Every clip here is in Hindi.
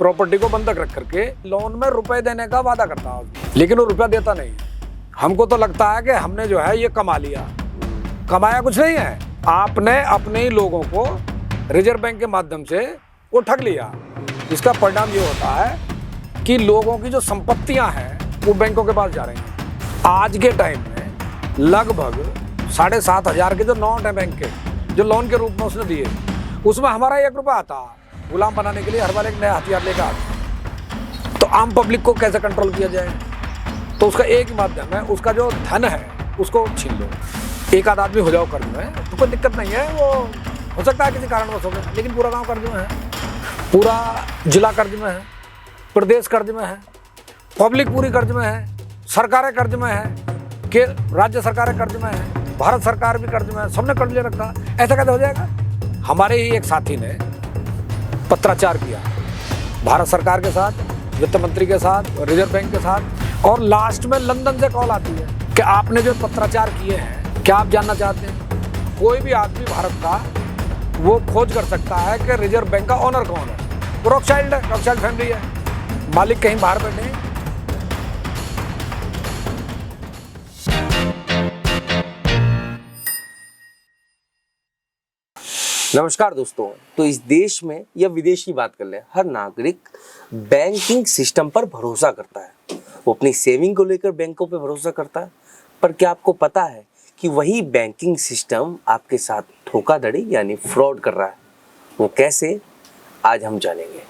प्रॉपर्टी को बंधक रख करके लोन में रुपए देने का वादा करता है, लेकिन वो रुपया देता नहीं। हमको तो लगता है कि हमने जो है ये कमा लिया, कमाया कुछ नहीं है। आपने अपने ही लोगों को रिजर्व बैंक के माध्यम से वो ठग लिया। इसका परिणाम ये होता है कि लोगों की जो संपत्तियां हैं वो बैंकों के पास जा रही हैं। आज के टाइम में लगभग 7,500 के जो नोट है बैंक के, जो लोन के रूप में उसने दिए, उसमें हमारा 1 रुपया आता, गुलाम बनाने के लिए हर बार एक नया हथियार लेकर आता। तो आम पब्लिक को कैसे कंट्रोल किया जाए? तो उसका एक ही माध्यम है, उसका जो धन है उसको छीन लो। एक आध आदमी हो जाओ कर्ज में तो कोई दिक्कत नहीं है, वो हो सकता है किसी कारणवश हो गया, लेकिन पूरा गांव कर्ज में है, पूरा जिला कर्ज में है, प्रदेश कर्ज में है, पब्लिक पूरी कर्ज में है, सरकारें कर्ज में है, के राज्य सरकारें कर्ज में है, भारत सरकार भी कर्ज में है, सबने कर्ज ले रखा। ऐसा कैसे हो जाएगा? हमारे ही एक साथी ने पत्राचार किया भारत सरकार के साथ, वित्त मंत्री के साथ, रिजर्व बैंक के साथ, और लास्ट में लंदन से कॉल आती है कि आपने जो पत्राचार किए हैं, क्या आप जानना चाहते हैं? कोई भी आदमी भारत का वो खोज कर सकता है कि रिजर्व बैंक का ओनर कौन है। वो रॉकचाइल्ड है, रॉकचाइल्ड फैमिली है, मालिक कहीं बाहर बैठे हैं। नमस्कार दोस्तों, तो इस देश में या विदेश की बात कर लें, हर नागरिक बैंकिंग सिस्टम पर भरोसा करता है। वो अपनी सेविंग को लेकर बैंकों पे भरोसा करता है, पर क्या आपको पता है कि वही बैंकिंग सिस्टम आपके साथ धोखाधड़ी यानी फ्रॉड कर रहा है? वो कैसे, आज हम जानेंगे।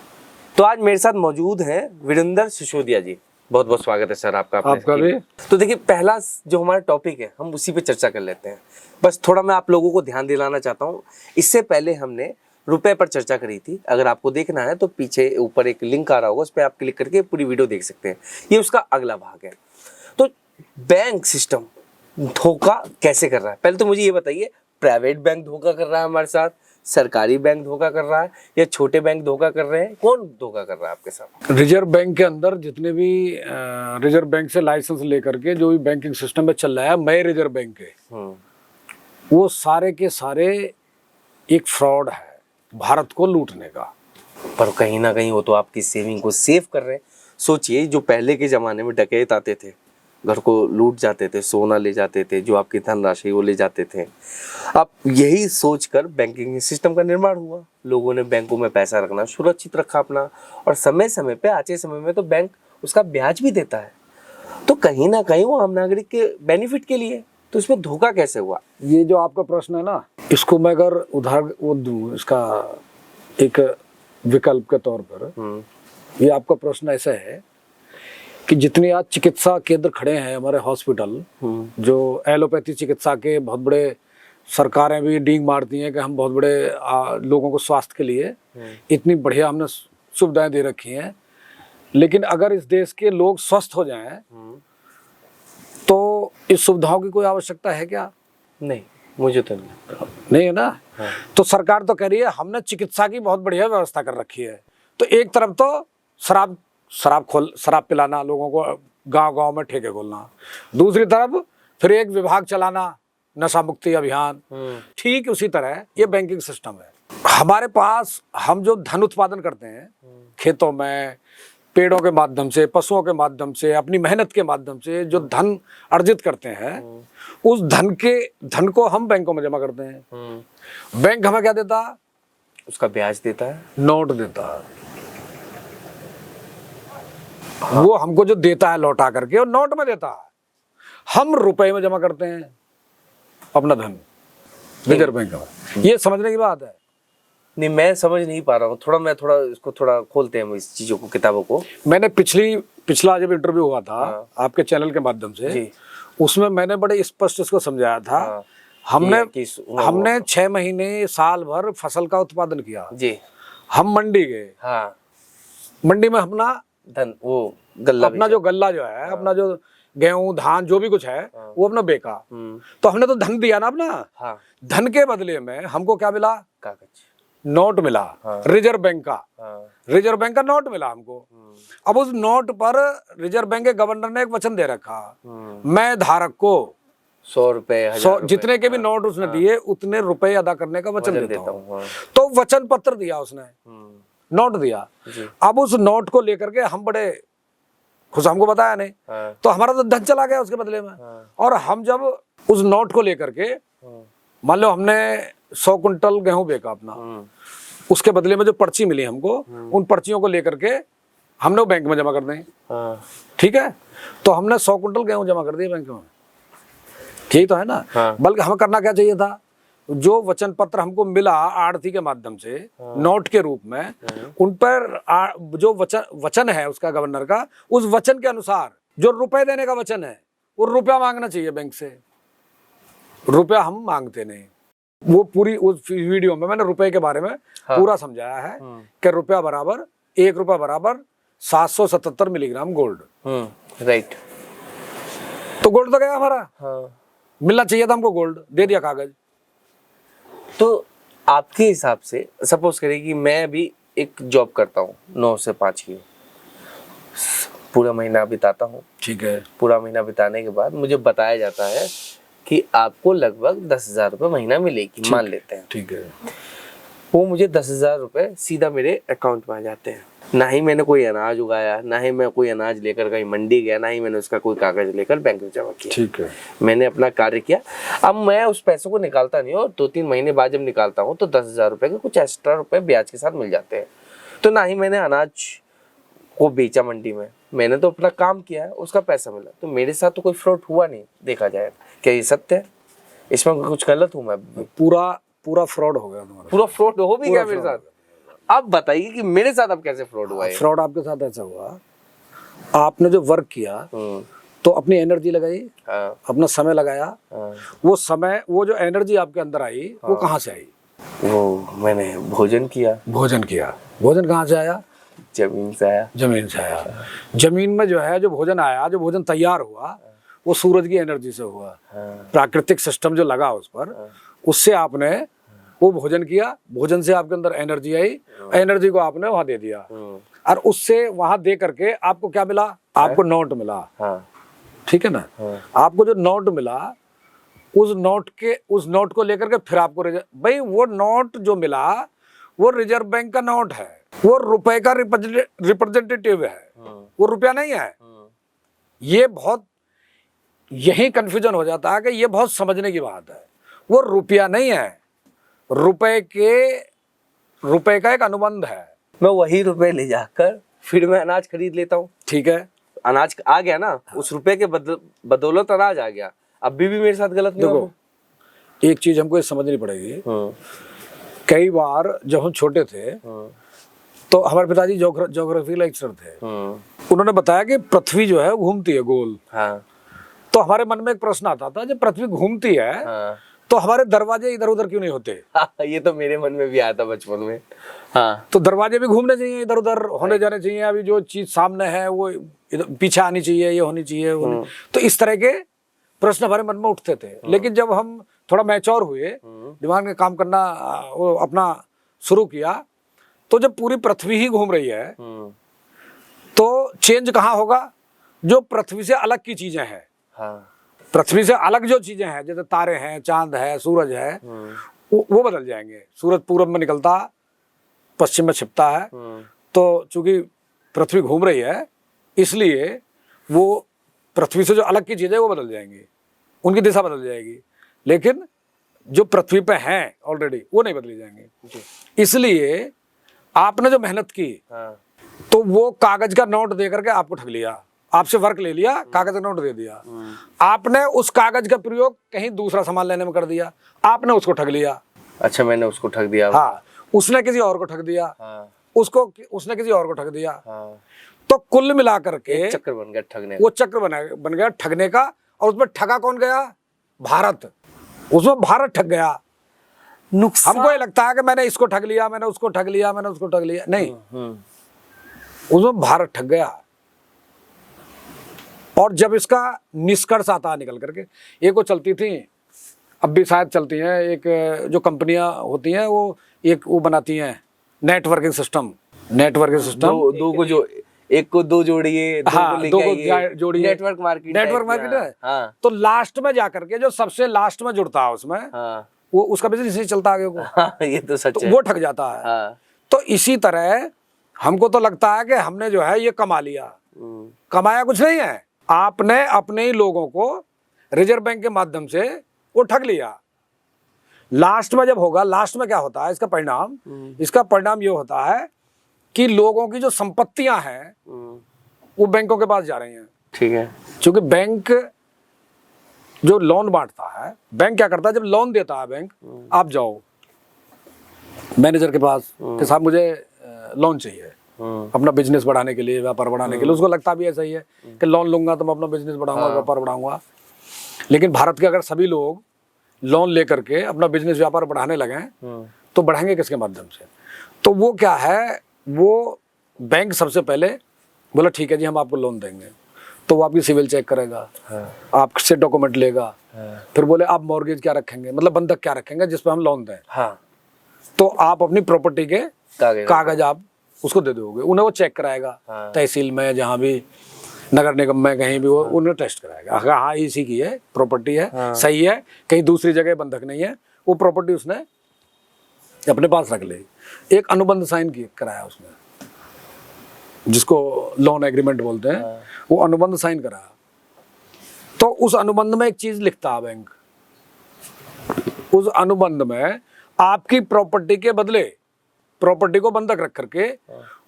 तो आज मेरे साथ मौजूद हैं वीरेंद्र सिसोदिया जी। बहुत बहुत स्वागत है सर आपका भी। तो देखिए, पहला जो हमारा टॉपिक है हम उसी पे चर्चा कर लेते हैं। बस थोड़ा मैं आप लोगों को ध्यान दिलाना चाहता हूँ, इससे पहले हमने रुपए पर चर्चा करी थी। अगर आपको देखना है तो पीछे ऊपर एक लिंक आ रहा होगा, उस पर आप क्लिक करके पूरी वीडियो देख सकते हैं। ये उसका अगला भाग है। तो बैंक सिस्टम धोखा कैसे कर रहा है, पहले तो मुझे ये बताइए, प्राइवेट बैंक धोखा कर रहा है हमारे साथ, सरकारी बैंक धोखा कर रहा है, या छोटे बैंक धोखा कर रहे हैं? कौन धोखा कर रहा है आपके साथ? रिजर्व बैंक के अंदर जितने भी रिजर्व बैंक से लाइसेंस लेकर के जो भी बैंकिंग सिस्टम में चल रहा है, मैं रिजर्व बैंक के, वो सारे के सारे एक फ्रॉड है भारत को लूटने का। पर कहीं ना कहीं वो तो आपकी सेविंग को सेव कर रहे हैं। सोचिए, जो पहले के ज़माने में डकैत आते थे, घर को लूट जाते थे, सोना ले जाते थे, जो आपकी धनराशि वो ले जाते थे। अब यही सोचकर बैंकिंग सिस्टम का निर्माण हुआ। लोगों ने बैंकों में पैसा रखना सुरक्षित रखा अपना, और समय समय पे, आते समय में तो बैंक उसका ब्याज भी देता है। तो कहीं ना कहीं वो आम नागरिक के बेनिफिट के लिए। तो इसमें धोखा कैसे हुआ? ये जो आपका प्रश्न है ना, इसको मैं अगर उदाहरण वो दूं, इसका एक विकल्प के तौर पर, ये आपका प्रश्न ऐसा है कि जितने आज चिकित्सा केंद्र खड़े हैं हमारे हॉस्पिटल, जो एलोपैथी चिकित्सा के बहुत बड़े, सरकारें भी डींग मारती हैं कि हम बहुत बड़े लोगों को स्वास्थ्य के लिए इतनी बढ़िया हमने सुविधाएं दे रखी हैं, लेकिन अगर इस देश के लोग स्वस्थ हो जाएं तो इस सुविधाओं की कोई आवश्यकता है क्या? नहीं, मुझे तो नहीं है ना। तो सरकार तो कह रही है हमने चिकित्सा की बहुत बढ़िया व्यवस्था कर रखी है। तो एक तरफ तो शराब पिलाना लोगों को, गांव गांव में ठेके खोलना, दूसरी तरफ फिर एक विभाग चलाना, नशा मुक्ति अभियान। ठीक उसी तरह ये बैंकिंग सिस्टम है। हमारे पास हम जो धन उत्पादन करते हैं खेतों में, पेड़ों के माध्यम से, पशुओं के माध्यम से, अपनी मेहनत के माध्यम से जो धन अर्जित करते हैं, उस धन को हम बैंकों में जमा करते हैं। बैंक हमें क्या देता? उसका ब्याज देता है, नोट देता है। वो हमको जो देता है लौटा करके, वो नोट में देता है। हम रुपए में जमा करते हैं अपना धन रिजर्व बैंक में। ये समझने की बात है। नहीं, मैं समझ नहीं पा रहा हूँ। थोड़ा इसको थोड़ा खोलते हैं इस चीजों को, किताबों को। मैंने पिछला जब इंटरव्यू हुआ था आपके चैनल के माध्यम से, उसमें मैंने बड़े स्पष्ट इसको समझाया था। हमने 6 महीने, साल भर फसल का उत्पादन किया जी। हम मंडी गए, मंडी में अपना धन, वो गल्ला, अपना जो गल्ला जो है, अपना जो गेहूं धान जो भी कुछ है वो अपना बेका। तो हमने तो धन दिया ना अपना। धन के बदले में हमको क्या मिला? कागज, नोट मिला। रिजर्व बैंक का, रिजर्व बैंक का नोट मिला हमको। अब उस नोट पर रिजर्व बैंक के गवर्नर ने एक वचन दे रखा, मैं धारक को 100 रुपए, जितने के भी नोट उसने दिए उतने रुपए अदा करने का वचन देता हूँ। तो वचन पत्र दिया उसने, नोट दिया। जी। अब उस नोट को लेकर के हम बड़े खुश, हमको बताया नहीं, हाँ। तो हमारा तो धन चला गया उसके बदले में। हाँ। और हम जब उस नोट को लेकर के, मान लो हमने 100 कुंटल गेहूं बेचा अपना, उसके बदले में जो पर्ची मिली हमको, उन पर्चियों को लेकर के हमने वो बैंक में जमा कर दें। हाँ। ठीक है, तो हमने 100 कुंटल गेहूं जमा कर दिए बैंक में, ठीक तो है ना। हाँ। बल्कि हमें करना क्या चाहिए था, जो वचन पत्र हमको मिला आड़ती के माध्यम से, नोट के रूप में, उन पर जो वचन है उसका, गवर्नर का, उस वचन के अनुसार जो रुपए देने का वचन है, वो रुपया मांगना चाहिए बैंक से। रुपया हम मांगते नहीं। वो पूरी उस वीडियो में मैंने रुपए के बारे में पूरा समझाया है कि रुपया बराबर, 1 रुपया बराबर 777 मिलीग्राम गोल्ड। राइट। तो गोल्ड तो गया हमारा। हाँ। मिलना चाहिए था हमको गोल्ड, दे दिया कागज। तो आपके हिसाब से सपोज करिए कि मैं अभी एक जॉब करता हूँ 9 से 5 की, पूरा महीना बिताता हूँ। ठीक है। पूरा महीना बिताने के बाद मुझे बताया जाता है कि आपको लगभग 10,000 रुपये महीना मिलेगी, मान लेते हैं। ठीक है। वो मुझे 10,000 रुपये सीधा मेरे अकाउंट में आ जाते हैं। ना ही मैंने कोई अनाज उगाया, ना ही मैं कोई अनाज लेकर कहीं मंडी गया, ना ही मैंने उसका कोई कागज लेकर बैंक में जमा किया। ठीक है। मैंने अपना कार्य किया। अब मैं उस पैसों को निकालता नहीं हूँ, और 2-3 महीने बाद जब निकालता हूँ तो 10,000 रुपये के कुछ एक्स्ट्रा रुपए ब्याज के साथ मिल जाते हैं। तो ना ही मैंने अनाज को बेचा मंडी में, मैंने तो अपना काम किया है, उसका पैसा मिला। तो मेरे साथ तो कोई फ्रॉड हुआ नहीं, देखा जाए। क्या ये सत्य है? इसमें कुछ गलत हूँ मैं? पूरा फ्रॉड हो गया तुम्हारा। पूरा फ्रॉड हो भी गया मेरे साथ। अब बताइए कि मेरे साथ अब कैसे फ्रॉड हुआ है? फ्रॉड आपके साथ ऐसा हुआ, आपने जो वर्क किया तो अपनी एनर्जी लगाई, अपना समय लगाया, वो समय, वो जो एनर्जी आपके अंदर आई, वो कहाँ से आई? वो मैंने भोजन किया। भोजन कहाँ से आया? जमीन से आया। जमीन से आया। जमीन में जो है, जो भोजन आया, जो भोजन तैयार हुआ, वो सूरज की एनर्जी से हुआ। प्राकृतिक सिस्टम जो लगा उस पर, उससे आपने वो भोजन किया, भोजन से आपके अंदर एनर्जी आई, एनर्जी को आपने वहां दे दिया, और उससे वहां दे करके आपको क्या मिला? आपको नोट मिला। ठीक है ना। आपको जो नोट मिला, उस नोट को लेकर के फिर आपको भाई वो नोट जो मिला वो रिजर्व बैंक का नोट है, वो रुपए का रिप्रेजेंटेटिव है, वो रुपया नहीं है। ये बहुत, यही कंफ्यूजन हो जाता है कि ये बहुत समझने की बात है। वो रुपया नहीं है, रुपए का एक अनुबंध है। मैं वही रुपए ले जाकर फिर मैं अनाज खरीद लेता हूँ। ठीक है, अनाज आ गया ना, उस रुपए के बदौलत अनाज आ गया। अभी भी मेरे साथ गलत नहीं देखो, एक चीज हमको ये समझनी पड़ेगी। कई बार जब हम छोटे थे तो हमारे पिताजी ज्योग्राफी लेक्चरर थे, उन्होंने बताया कि पृथ्वी जो है घूमती है गोल। तो हमारे मन में एक प्रश्न आता था, जब पृथ्वी घूमती है तो हमारे दरवाजे इधर उधर क्यों नहीं होते? ये तो मेरे मन में भी आया था बचपन में। तो दरवाजे भी घूमने चाहिए, इधर उधर होने जाने चाहिए। अभी जो चीज सामने है वो पीछे आनी चाहिए, ये होनी चाहिए, तो इस तरह के प्रश्न हमारे मन में उठते थे। लेकिन जब हम थोड़ा मैच्योर हुए, दिमाग में काम करना वो अपना शुरू किया, तो जब पूरी पृथ्वी ही घूम रही है तो चेंज कहाँ होगा? जो पृथ्वी से अलग की चीजें हैं, पृथ्वी से अलग जो चीजें हैं, जैसे तारे हैं, चांद है, सूरज है, वो बदल जाएंगे। सूरज पूरब में निकलता, पश्चिम में छिपता है, तो चूंकि पृथ्वी घूम रही है इसलिए वो पृथ्वी से जो अलग की चीजें वो बदल जाएंगी, उनकी दिशा बदल जाएगी। लेकिन जो पृथ्वी पे हैं ऑलरेडी वो नहीं बदली जाएंगे। इसलिए आपने जो मेहनत की तो वो कागज का नोट दे करके आपको ठग लिया, आपसे वर्क ले लिया, कागज का नोट दे दिया। आपने उस कागज का प्रयोग कहीं दूसरा सामान लेने में कर दिया, आपने उसको ठग लिया। अच्छा, मैंने उसको ठग दिया। हाँ, उसने किसी और को ठग दिया। उसने किसी और को ठग दिया। तो कुल मिलाकर के चक्कर बन गया ठगने, वो चक्र बन गया ठगने का। और उसमें ठगा कौन गया? भारत। उसमें भारत ठग गया। हमको ये लगता है कि मैंने इसको ठग लिया, मैंने उसको ठग लिया, मैंने उसको ठग लिया, नहीं, उसमें भारत ठग गया। और जब इसका निष्कर्ष आता निकल करके, एक वो चलती थी, अब भी शायद चलती हैं, एक जो कंपनियां होती हैं वो एक वो बनाती हैं नेटवर्किंग सिस्टम। दो को जो एक को दो जोड़िए, दो को जोड़िए, नेटवर्क मार्केट है। तो लास्ट में जाकर के जो सबसे लास्ट में जुड़ता है उसमें, वो उसका बिजनेस नहीं चलता आगे को। ये तो सच है। वो ठग जाता है। तो इसी तरह हमको तो लगता है कि हमने जो है ये कमा लिया, कमाया कुछ नहीं है। आपने अपने ही लोगों को रिजर्व बैंक के माध्यम से वो ठग लिया। लास्ट में जब होगा, लास्ट में क्या होता है इसका परिणाम? इसका परिणाम ये होता है कि लोगों की जो संपत्तियां हैं वो बैंकों के पास जा रही हैं। ठीक है। क्योंकि बैंक जो लोन बांटता है, बैंक क्या करता है, जब लोन देता है बैंक, आप जाओ मैनेजर के पास कि साहब मुझे लोन चाहिए अपना बिजनेस बढ़ाने के लिए, व्यापार बढ़ाने के लिए। उसको लगता भी ऐसा ही है कि लोन लूंगा तो मैं अपना बिजनेस बढ़ाऊंगा, व्यापार बढ़ाऊंगा। लेकिन भारत के अगर सभी लोग लोन लेकर के अपना बिजनेस व्यापार बढ़ाने लगे तो बढ़ाएंगे किसके माध्यम से? तो वो क्या है, वो बैंक सबसे पहले बोला ठीक है जी हम आपको लोन देंगे, तो वो आपकी सिविल चेक करेगा, आपसे डॉक्यूमेंट लेगा, फिर बोले आप मॉर्गेज क्या रखेंगे, मतलब बंधक क्या रखेंगे जिस पे हम लोन दें। तो आप अपनी प्रॉपर्टी के कागज आप उसको दे दोगे, उन्हें वो चेक कराएगा, तहसील में जहाँ भी नगर निगम में कहीं भी वो उन्हें टेस्ट कराएगा, अगर हाँ इसी की है प्रॉपर्टी है, सही है, कहीं दूसरी जगह बंधक नहीं है, वो प्रॉपर्टी उसने अपने पास रख ले। एक अनुबंध साइन कराया उसने, जिसको लोन एग्रीमेंट बोलते हैं, वो अनुबंध साइन कराया। तो उस अनुबंध में एक चीज लिखता है बैंक, उस अनुबंध में आपकी प्रॉपर्टी के बदले प्रॉपर्टी को बंधक रख करके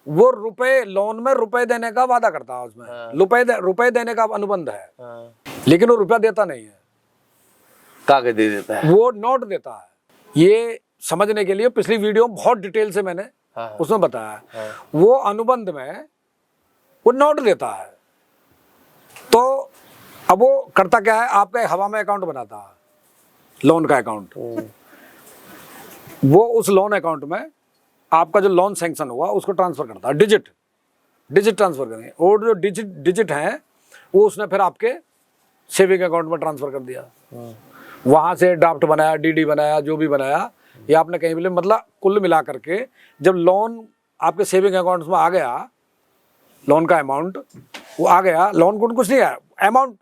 वो रुपए, लोन में रुपए देने का वादा करता है, उसमें रुपए देने का अनुबंध है, लेकिन वो रुपया देता नहीं है, कागज दे देता है, वो नोट देता है। ये समझने के लिए पिछली वीडियो में बहुत डिटेल से मैंने उसमें बताया। वो अनुबंध में वो नोट देता है। तो अब वो करता क्या है, आपका हवा में अकाउंट बनाता है, लोन का अकाउंट। वो उस लोन अकाउंट में आपका जो लोन सैंक्शन हुआ उसको ट्रांसफर करता है, डिजिट ट्रांसफर करेंगे, और जो डिजिट हैं वो उसने फिर आपके सेविंग अकाउंट में ट्रांसफर कर दिया। वहां से ड्राफ्ट बनाया, डीडी बनाया, जो भी बनाया, या आपने कहीं भी, मतलब कुल मिला करके जब लोन आपके सेविंग अकाउंट में आ गया, लोन का अमाउंट वो आ गया, लोन को कुछ नहीं आया, अमाउंट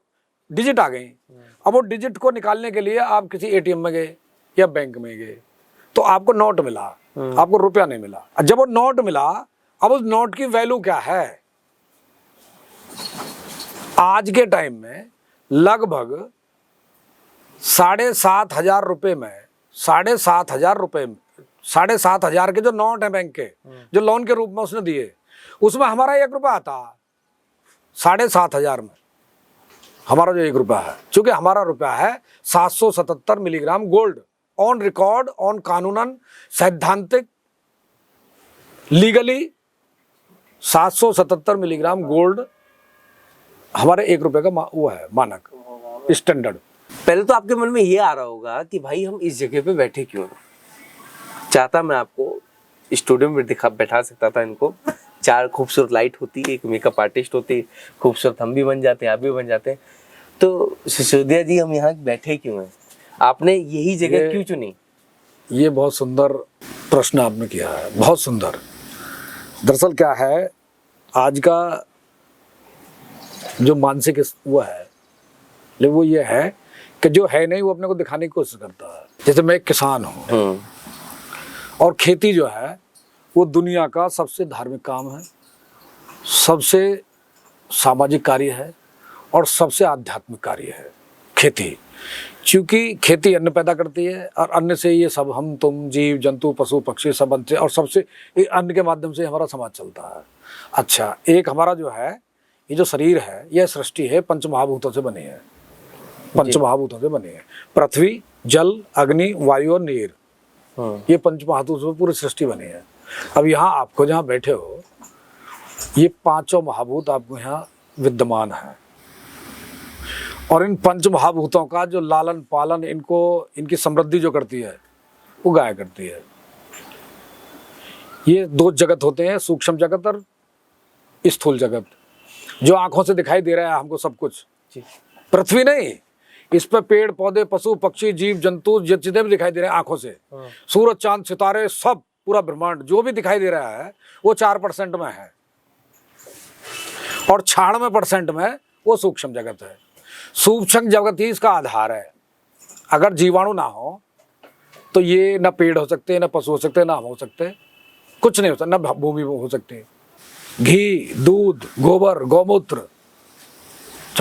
डिजिट आ गई। अब वो डिजिट को निकालने के लिए आप किसी एटीएम में गए या बैंक में गए, तो आपको नोट मिला, आपको रुपया नहीं मिला। जब वो नोट मिला, अब उस नोट की वैल्यू क्या है? आज के टाइम में लगभग 7,500 रुपए में, 7,500 रुपए, 7,500 के जो नोट है बैंक के, जो लोन के रूप में उसने दिए, उसमें हमारा 1 रुपया आता, 7,500 में हमारा जो 1 रुपया है, क्योंकि हमारा रुपया है 777 milligram gold on record, on कानूनन, सैद्धांतिक, लीगली 777 मिलीग्राम गोल्ड हमारे 1 रुपए का वो है मानक, स्टैंडर्ड। पहले तो आपके मन में ये आ रहा होगा कि भाई हम इस जगह पे बैठे क्यों? चाहता मैं आपको स्टूडियो में बैठा सकता था इनको, 4 खूबसूरत लाइट होती, एक मेकअप आर्टिस्ट होती, खूबसूरत हम भी बन जाते, आप भी बन जाते। तो सिसोदिया जी हम यहाँ बैठे क्यों हैं? आपने यही जगह क्यों चुनी? ये बहुत सुंदर प्रश्न आपने किया है, बहुत सुंदर। दरअसल क्या है, आज का जो मानसिक वो है, लेकिन वो ये है कि जो है नहीं वो अपने को दिखाने की कोशिश करता है। जैसे मैं एक किसान हूँ, और खेती जो है वो दुनिया का सबसे धार्मिक काम है, सबसे सामाजिक कार्य है, और सबसे आध्यात्मिक कार्य है खेती। क्योंकि खेती अन्न पैदा करती है, और अन्न से ये सब हम तुम जीव जंतु पशु पक्षी सब बनते हैं, और सबसे अन्न के माध्यम से हमारा समाज चलता है। अच्छा, एक हमारा जो है ये जो शरीर है, यह सृष्टि है पंचमहाभूतों से बनी है, पंचमहाभूतों से बनी है। पृथ्वी, जल, अग्नि, वायु और नीर, ये पंचमहाभूतों से पूरी सृष्टि बनी है। अब यहाँ आपको जहाँ बैठे हो, ये 5 महाभूत आपको यहाँ विद्यमान है, और इन पंच महाभूतों का जो लालन पालन, इनको, इनकी समृद्धि जो करती है वो गाय करती है। ये 2 जगत होते हैं, सूक्ष्म जगत और स्थूल जगत। जो आंखों से दिखाई दे रहा है हमको सब कुछ, पृथ्वी नहीं, इस पे पेड़ पौधे पशु पक्षी जीव जंतु जितने भी दिखाई दे रहे हैं आंखों से, सूरज चांद सितारे सब, पूरा ब्रह्मांड जो भी दिखाई दे रहा है वो 4% में है, और 96% में वो सूक्ष्म जगत है। सूक्ष्म जगत ही इसका आधार है। अगर जीवाणु ना हो तो ये ना पेड़ हो सकते, ना पशु हो सकते, ना हम हो सकते, कुछ नहीं हो सकता, ना भूमि हो सकती। घी, दूध, गोबर, गौमूत्र,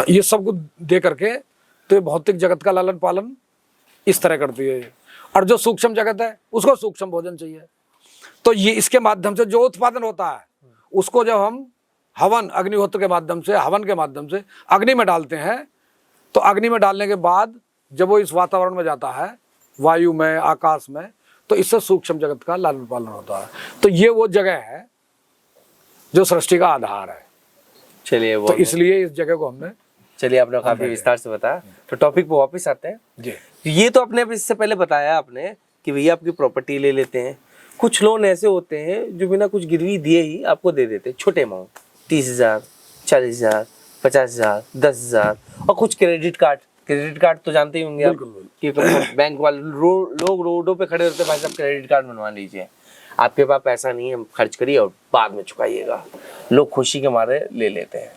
ये सब कुछ दे करके तो ये भौतिक जगत का लालन पालन इस तरह करती है। और जो सूक्ष्म जगत है उसको सूक्ष्म भोजन चाहिए। तो ये इसके माध्यम से जो उत्पादन होता है उसको जब हम हवन, अग्निहोत्र के माध्यम से, हवन के माध्यम से अग्नि में डालते हैं, तो अग्नि में डालने के बाद जब वो इस वातावरण में जाता है, वायु में, आकाश में, तो इससे सूक्ष्म जगत का लालन पालन होता है। तो ये वो जगह है जो सृष्टि का आधार है। चलिए वो तो इसलिए इस जगह को हमने, चलिए आपने काफी विस्तार से बताया। तो टॉपिक पे वापस आते हैं जी। ये तो अपने इससे पहले बताया आपने कि भैया आपकी प्रॉपर्टी ले लेते हैं। कुछ लोन ऐसे होते हैं जो बिना कुछ गिरवी दिए ही आपको दे देते हैं, छोटे अमाउंट, 30,000, 40,000, 50,000, 10,000। और कुछ क्रेडिट कार्ड तो जानते ही होंगे आप कि बैंक वाले लोग रोडों पे खड़े होते हैं, भाई साहब क्रेडिट कार्ड बनवा लीजिए, आपके पास पैसा नहीं है, खर्च करिए और बाद में चुकाइएगा। लोग खुशी के मारे ले लेते हैं।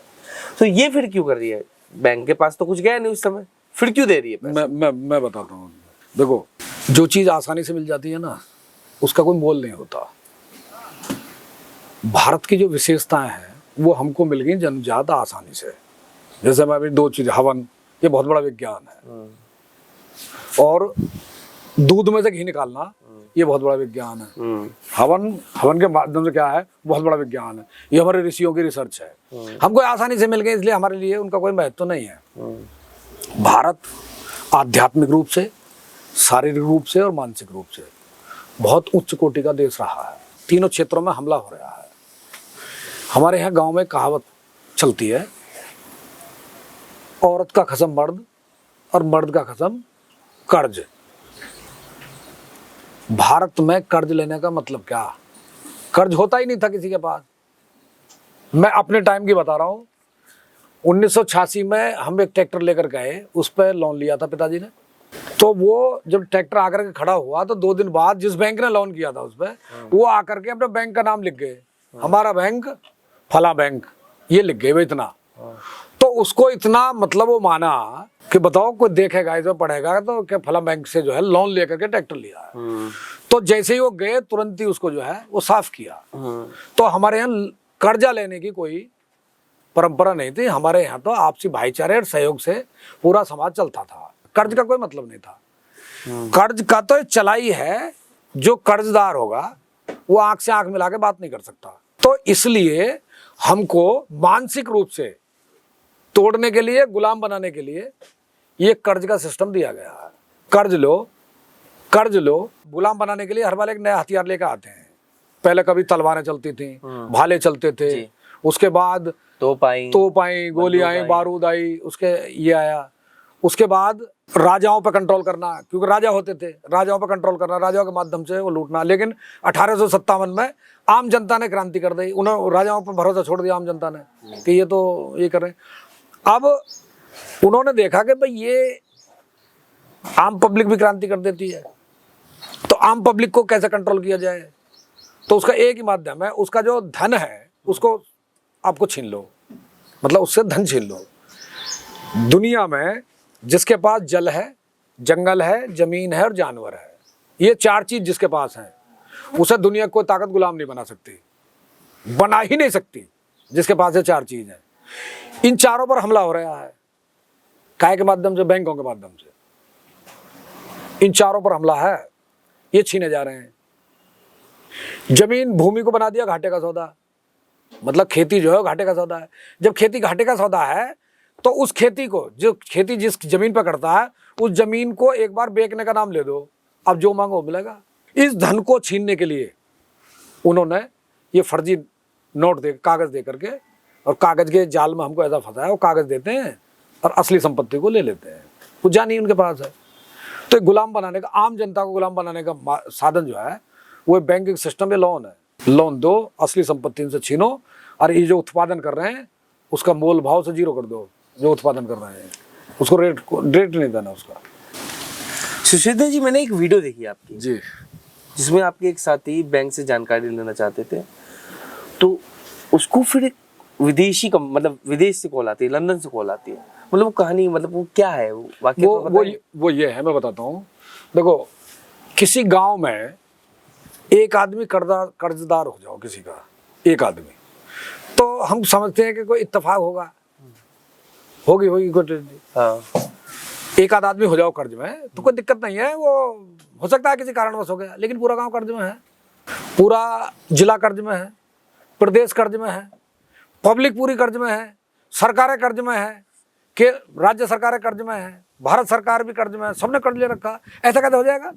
तो ये फिर क्यों कर रही है? बैंक के पास तो कुछ गया नहीं उस समय, फिर क्यों दे रही है पैसा? मैं बताता हूँ। देखो, जो चीज आसानी से मिल जाती है ना, उसका कोई मोल नहीं होता। भारत की जो विशेषताएं हैं वो हमको मिल गई जन्मजात आसानी से। जैसे मैं अभी दो चीज, हवन, ये बहुत बड़ा विज्ञान है, और दूध में से घी निकालना, ये बहुत बड़ा विज्ञान है। हवन के माध्यम से क्या है, बहुत बड़ा विज्ञान है। ये हमारे ऋषियों की रिसर्च है, हमको आसानी से मिल गए, इसलिए हमारे लिए उनका कोई महत्व नहीं है। भारत आध्यात्मिक रूप से, शारीरिक रूप से और मानसिक रूप से बहुत उच्च कोटि का देश रहा है। तीनों क्षेत्रों में हमला हो रहा है। हमारे यहाँ गांव में कहावत चलती है, औरत का खसम मर्द और मर्द का खसम कर्ज। भारत में कर्ज लेने का मतलब क्या? कर्ज होता ही नहीं था किसी के पास। मैं अपने टाइम की बता रहा हूँ। 1986 में हम एक ट्रैक्टर लेकर गए, उस पर लोन लिया था पिताजी ने। तो वो जब ट्रैक्टर आकर के खड़ा हुआ तो 2 दिन बाद जिस बैंक ने लोन किया था उस पर, वो आकर के अपने बैंक का नाम लिख गए, हमारा बैंक फला बैंक, ये लिख गए। वो इतना, तो उसको इतना मतलब वो माना कि बताओ कोई देखेगा इसमें पढ़ेगा तो क्या फला बैंक से जो है लोन लेकर के ट्रैक्टर लिया है। तो जैसे ही वो गए तुरंत ही उसको जो है वो साफ किया। तो हमारे यहाँ कर्जा लेने की कोई परंपरा नहीं थी। हमारे यहाँ तो आपसी भाईचारे और सहयोग से पूरा समाज चलता था। कर्ज का कोई मतलब नहीं था। कर्ज का तो चलाई है, जो कर्जदार होगा वो आंख से आंख मिला के बात नहीं कर सकता। तो इसलिए हमको मानसिक रूप से तोड़ने के लिए, गुलाम बनाने के लिए ये कर्ज का सिस्टम दिया गया है। कर्ज लो, गुलाम बनाने के लिए हर बार एक नया हथियार लेकर आते हैं। पहले कभी तलवारें चलती थी, भाले चलते थे, उसके बाद तोपाई, गोलियां आई, बारूद आई, उसके ये आया। उसके बाद राजाओं पर कंट्रोल करना, क्योंकि राजा होते थे, राजाओं पर कंट्रोल करना, राजाओं के माध्यम से वो लूटना। लेकिन 1857 में आम जनता ने क्रांति कर दी। उन्होंने राजाओं पर भरोसा छोड़ दिया आम जनता ने कि ये तो ये कर रहे हैं। अब उन्होंने देखा कि भाई ये आम पब्लिक भी क्रांति कर देती है, तो आम पब्लिक को कैसे कंट्रोल किया जाए? तो उसका एक ही माध्यम है, उसका जो धन है उसको आपको छीन लो, मतलब उससे धन छीन लो। दुनिया में जिसके पास जल है, जंगल है, जमीन है और जानवर है, ये 4 चीज जिसके पास है, उसे दुनिया कोई ताकत गुलाम नहीं बना सकती, बना ही नहीं सकती। जिसके पास ये 4 चीज है, इन चारों पर हमला हो रहा है। काय के माध्यम से? बैंकों के माध्यम से इन चारों पर हमला है, ये छीने जा रहे हैं। जमीन भूमि को बना दिया घाटे का सौदा, मतलब खेती जो है घाटे का सौदा है। जब खेती घाटे का सौदा है तो उस खेती को, जो खेती जिस जमीन पर करता है, उस जमीन को एक बार बेचने का नाम ले दो, अब जो मांगो मिलेगा। इस धन को छीनने के लिए उन्होंने ये फर्जी नोट दे, कागज दे करके, और कागज के जाल में हमको ऐसा फंसाया, वो कागज देते हैं और असली संपत्ति को ले लेते हैं, कुछ जानी उनके पास है। तो गुलाम बनाने का, आम जनता को गुलाम बनाने का साधन जो है वो बैंकिंग सिस्टम में लोन है। लोन दो, असली संपत्ति इनसे छीनो, और ये जो उत्पादन कर रहे हैं उसका मोल भाव से 0 कर दो। जो उत्पादन कर रहे हैं उसको रेट नहीं देना उसका। सुशील जी, मैंने एक वीडियो देखी आपकी जी, जिसमें आपके एक साथी बैंक से जानकारी लेना चाहते थे, तो उसको फिर एक विदेशी मतलब विदेश से कॉल आती है, लंदन से कॉल आती है। मतलब वो कहानी, मतलब वो क्या है वो ये है, मैं बताता हूँ। देखो, किसी गांव में एक आदमी कर्जदार हो जाओ, किसी का एक आदमी, तो हम समझते हैं कि कोई इत्तेफाक होगा, होगी कोई, हाँ एक आध आदमी हो जाओ कर्ज में तो कोई दिक्कत नहीं है, वो हो सकता है किसी कारणवश हो गया, लेकिन पूरा गांव कर्ज में है, पूरा जिला कर्ज में है, प्रदेश कर्ज में है, पब्लिक पूरी कर्ज में है, सरकारें कर्ज में है, के राज्य सरकारें कर्ज में है, भारत सरकार भी कर्ज में है, सबने कर्ज ले रखा। ऐसा कैसे हो जाएगा?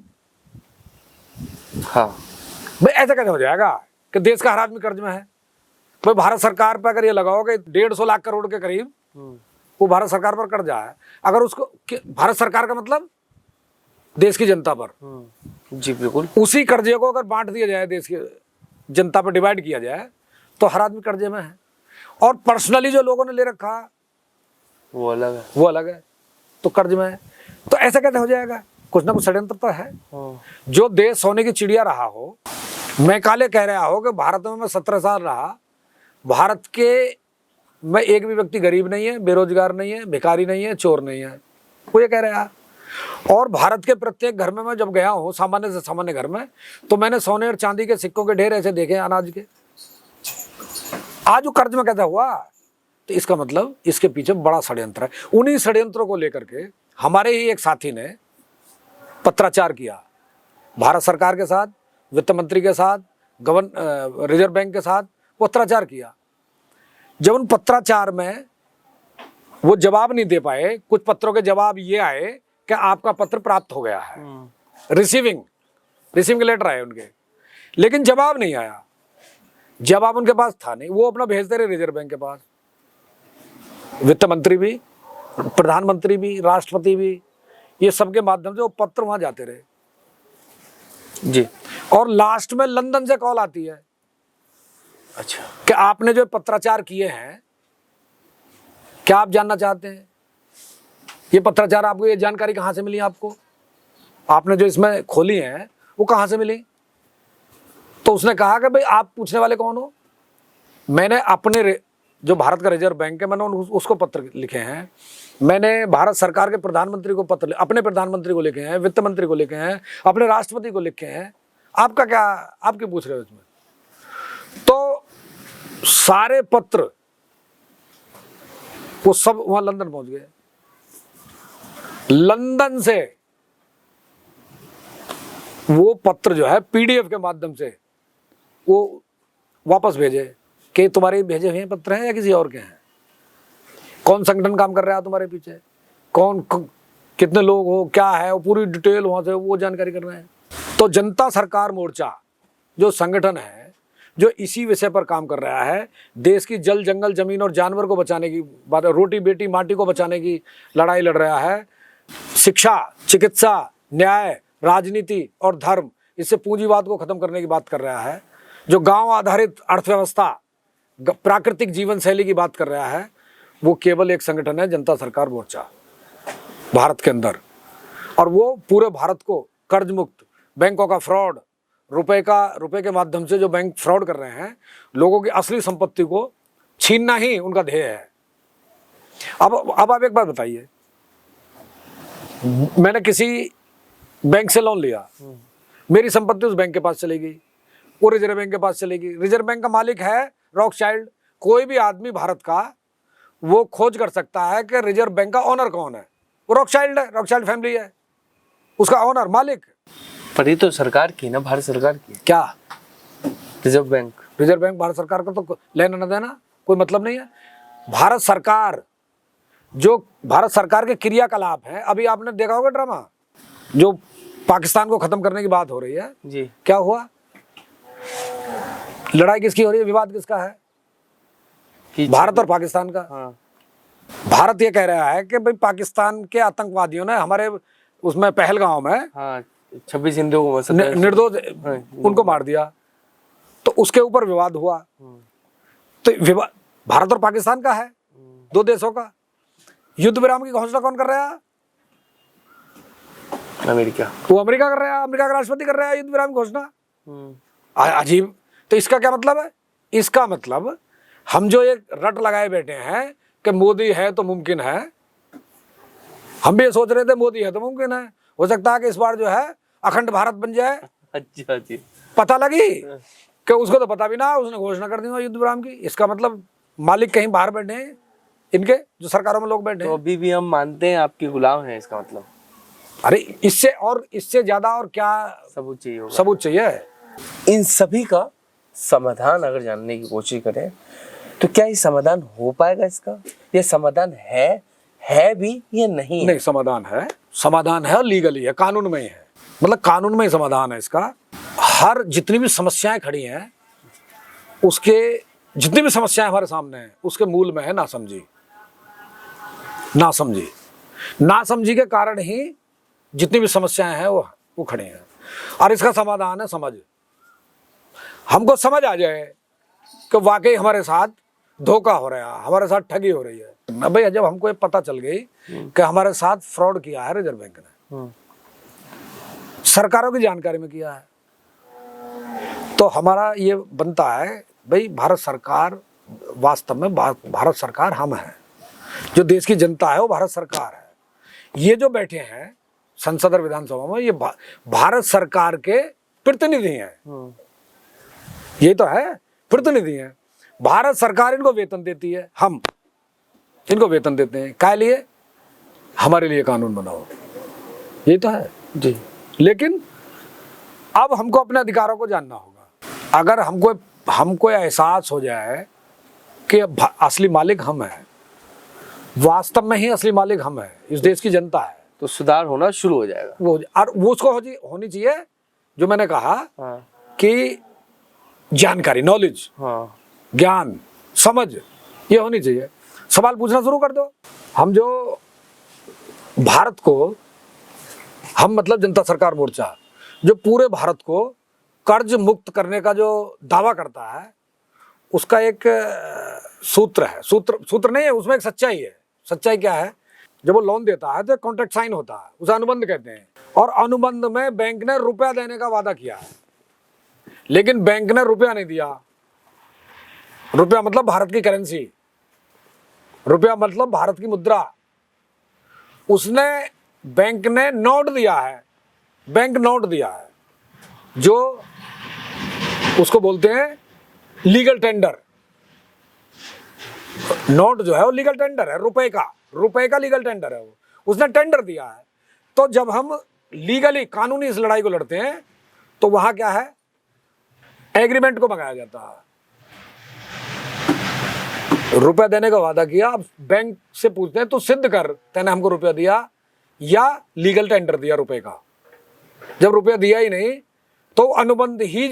हाँ भाई ऐसा कैसे हो जाएगा कि देश का हर आदमी कर्ज में है? भाई भारत सरकार पर अगर ये लगाओ कि 150 लाख करोड़ के करीब वो भारत सरकार पर कर्जा है, अगर उसको भारत सरकार का मतलब देश की जनता पर, जी बिल्कुल, उसी कर्जे को अगर बांट दिया जाए, देश की जनता पर डिवाइड किया जाए, तो हर आदमी कर्जे में है। और पर्सनली जो लोगों ने ले रखा वो अलग है, वो अलग है, तो कर्ज में है। तो ऐसा कैसे हो जाएगा? कुछ ना कुछ षड्यंत्र तो है। जो देश सोने की चिड़िया रहा हो, मैं काले कह रहा हो कि भारत में मैं 17 साल रहा, भारत के में एक भी व्यक्ति गरीब नहीं है, बेरोजगार नहीं है, भिखारी नहीं है, चोर नहीं है, वो ये कह रहा है। और भारत के प्रत्येक घर में मैं जब गया हूँ, सामान्य से सामान्य घर में, तो मैंने सोने और चांदी के सिक्कों के ढेर ऐसे देखे, अनाज के। आज वो कर्ज में कैसा हुआ? तो इसका मतलब इसके पीछे बड़ा षड्यंत्र है। उन्हीं षड्यंत्रों को लेकर के हमारे ही एक साथी ने पत्राचार किया भारत सरकार के साथ, वित्त मंत्री के साथ, रिजर्व बैंक के साथ पत्राचार किया। जब उन पत्राचार में वो जवाब नहीं दे पाए, कुछ पत्रों के जवाब ये आए कि आपका पत्र प्राप्त हो गया है, रिसीविंग लेटर आए उनके, लेकिन जवाब नहीं आया। जवाब उनके पास था नहीं, वो अपना भेजते रहे रिजर्व बैंक के पास। वित्त मंत्री भी, प्रधानमंत्री भी, राष्ट्रपति भी, ये सबके माध्यम से वो पत्र वहां जाते रहे जी। और लास्ट में लंदन से कॉल आती है, अच्छा, कि आपने जो पत्राचार किए हैं, क्या आप जानना चाहते हैं ये पत्राचार, आपको ये जानकारी कहां से मिली? आपको, आपने जो इसमें खोली है वो कहां से मिली? तो उसने कहा कि भाई आप पूछने वाले कौन हो? मैंने अपने जो भारत का रिजर्व बैंक है, मैंने उसको पत्र लिखे हैं, मैंने भारत सरकार के प्रधानमंत्री को पत्र, अपने प्रधानमंत्री को लिखे हैं, वित्त मंत्री को लिखे हैं, अपने राष्ट्रपति को लिखे हैं, आपका क्या, आप क्यों पूछ रहे हो इसमें? तो सारे पत्र वो सब वहां लंदन पहुंच गए। लंदन से वो पत्र जो है पीडीएफ के माध्यम से वो वापस भेजे कि तुम्हारे भेजे हुए पत्र हैं या किसी और के हैं, कौन संगठन काम कर रहा है तुम्हारे पीछे, कौन कितने लोग हो, क्या है, वो पूरी डिटेल वहां से वो जानकारी कर रहे हैं। तो जनता सरकार मोर्चा जो संगठन है, जो इसी विषय पर काम कर रहा है, देश की जल, जंगल, जमीन और जानवर को बचाने की बात, रोटी बेटी माटी को बचाने की लड़ाई लड़ रहा है, शिक्षा, चिकित्सा, न्याय, राजनीति और धर्म, इससे पूंजीवाद को खत्म करने की बात कर रहा है, जो गांव आधारित अर्थव्यवस्था, प्राकृतिक जीवन शैली की बात कर रहा है, वो केवल एक संगठन है, जनता सरकार मोर्चा, भारत के अंदर। और वो पूरे भारत को कर्ज मुक्त, बैंकों का फ्रॉड, रुपए के माध्यम से जो बैंक फ्रॉड कर रहे हैं, लोगों की असली संपत्ति को छीनना ही उनका ध्येय है। अब आप एक बात बताइए, मैंने किसी बैंक से लोन लिया, मेरी संपत्ति उस बैंक के पास चली गई, वो रिजर्व बैंक के पास चलेगी। रिजर्व बैंक का मालिक है रॉकचाइल्ड। कोई भी आदमी भारत का वो खोज कर सकता है कि रिजर्व बैंक का ओनर कौन है, वो रॉकचाइल्ड है, रॉकचाइल्ड फैमिली है उसका ओनर, मालिक। पर ये तो सरकार की ना, भारत सरकार की। क्या रिजर्व बैंक भारत सरकार का तो लेना न देना कोई मतलब नहीं है। भारत सरकार, जो भारत सरकार के क्रियाकलाप हैं, अभी आपने देखा होगा ड्रामा, जो पाकिस्तान को खत्म करने की बात हो रही है जी, क्या हुआ? लड़ाई किसकी हो रही है, विवाद किसका है? भारत और पाकिस्तान का। हाँ। भारत ये कह रहा है कि भाई पाकिस्तान के आतंकवादियों ने हमारे उसमें पहलगांव में, हाँ, 26 हिंदुओं को निर्दोष उनको मार दिया, तो उसके ऊपर विवाद हुआ। तो विवाद भारत और पाकिस्तान का है, दो देशों का। युद्ध विराम की घोषणा कौन कर रहा है? अमेरिका। वो अमेरिका कर रहा है, अमेरिका का राष्ट्रपति कर रहा है युद्ध विराम की घोषणा। अजीब। तो इसका क्या मतलब है? इसका मतलब हम जो एक रट लगाए बैठे हैं कि मोदी है तो मुमकिन है, हम भी ये सोच रहे थे मोदी है तो मुमकिन है, हो सकता है कि इस बार जो है अखंड भारत बन जाए। अच्छा जी। पता लगी कि उसको तो पता भी ना, उसने घोषणा कर दी युद्ध विराम की। इसका मतलब मालिक कहीं बाहर बैठे हैं, इनके जो सरकारों में लोग बैठे तो हैं। अभी भी हम मानते हैं आपके गुलाम हैं, इसका मतलब? अरे इससे ज्यादा और क्या सबूत चाहिए होगा? सबूत चाहिए? इन सभी का समाधान अगर जानने की कोशिश करें तो क्या ये समाधान हो पाएगा इसका? ये समाधान है भी या नहीं है? नहीं, समाधान है और लीगली है, कानून में ही है। मतलब कानून में ही समाधान है इसका। हर जितनी भी समस्याएं खड़ी हैं, उसके जितनी भी समस्याएं हमारे सामने हैं, उसके मूल में है नासमझी के कारण ही जितनी भी समस्याएं हैं वो खड़ी हैं। और इसका समाधान है समझ। हमको समझ आ जाए कि वाकई हमारे साथ धोखा हो रहा है, हमारे साथ ठगी हो रही है। भाई जब हमको ये पता चल गई कि हमारे साथ फ्रॉड किया है रिजर्व बैंक ने, सरकारों की जानकारी में किया है, तो हमारा ये बनता है भाई भारत सरकार, वास्तव में भारत सरकार हम हैं, जो देश की जनता है वो भारत सरकार है। ये जो बैठे हैं संसद और विधानसभा में, ये भारत सरकार के प्रतिनिधि हैं। ये तो है, प्रतिनिधि हैं। भारत सरकार इनको वेतन देती है, हम इनको वेतन देते हैं। क्या लिए? हमारे लिए कानून बनाओ, ये तो है जी। लेकिन अब हमको अपने अधिकारों को जानना होगा। अगर हमको एहसास हो जाए कि असली मालिक हम हैं, वास्तव में ही असली मालिक हम हैं, इस देश की जनता है, तो सुधार होना शुरू हो जाएगा। वो उसको होनी चाहिए जो मैंने कहा कि जानकारी, नॉलेज, ज्ञान, समझ, ये होनी चाहिए। सवाल पूछना शुरू कर दो। हम जो भारत को, हम मतलब जनता सरकार मोर्चा, जो पूरे भारत को कर्ज मुक्त करने का जो दावा करता है, उसका एक सूत्र है। सूत्र नहीं है, उसमें एक सच्चाई है। सच्चाई क्या है? जब वो लोन देता है तो कॉन्ट्रैक्ट साइन होता है, उसे अनुबंध कहते हैं। और अनुबंध में बैंक ने रुपया देने का वादा किया है, लेकिन बैंक ने रुपया नहीं दिया। रुपया मतलब भारत की करेंसी, रुपया मतलब भारत की मुद्रा। उसने, बैंक ने नोट दिया है, बैंक नोट दिया है, जो उसको बोलते हैं लीगल टेंडर। नोट जो है वो लीगल टेंडर है, रुपए का लीगल टेंडर है वो। उसने टेंडर दिया है। तो जब हम लीगली, कानूनी इस लड़ाई को लड़ते हैं, तो वहां क्या है? एग्रीमेंट को मंगाया जाता है। रुपया देने का वादा किया, अब बैंक से पूछते हैं तो सिद्ध कर, तूने हमको रुपया दिया या लीगल टेंडर दिया रुपए का। जब रुपया दिया ही नहीं तो अनुबंध ही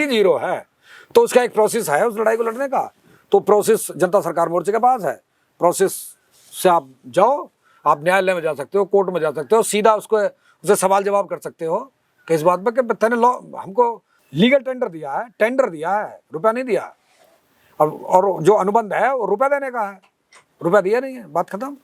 जीरो है। तो उसका एक प्रोसेस है उस लड़ाई को लड़ने का। तो प्रोसेस जनता सरकार मोर्चे के पास है। प्रोसेस से आप जाओ, आप न्यायालय में जा सकते हो, कोर्ट में जा सकते हो, सीधा उसे सवाल जवाब कर सकते हो कि इस बात पर कि तूने हमको लीगल टेंडर दिया है, रुपया नहीं दिया। और जो अनुबंध है वो रुपया देने का है, रुपया दिया नहीं है, बात खत्म।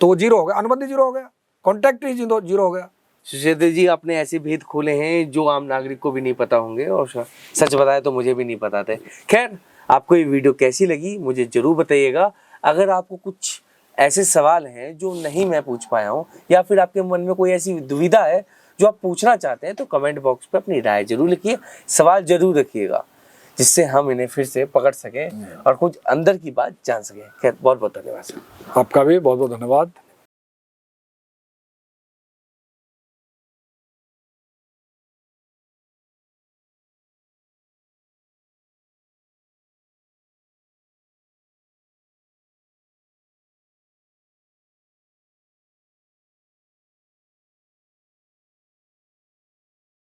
तो वो जीरो हो गया, अनुबंध ही जीरो हो गया, कॉन्ट्रैक्ट ही जीरो हो गया। सुचेत जी, आपने ऐसे भेद खोले हैं जो आम नागरिक को भी नहीं पता होंगे, और सच बताए तो मुझे भी नहीं पता थे। खैर, आपको ये वीडियो कैसी लगी मुझे जरूर बताइएगा। अगर आपको कुछ ऐसे सवाल हैं जो नहीं मैं पूछ पाया हूँ, या फिर आपके मन में कोई ऐसी दुविधा है जो आप पूछना चाहते हैं, तो कमेंट बॉक्स पे अपनी राय जरूर लिखिए, सवाल जरूर रखिएगा, जिससे हम इन्हें फिर से पकड़ सकें और कुछ अंदर की बात जान सकें। खैर, बहुत बहुत धन्यवाद। आपका भी बहुत बहुत धन्यवाद।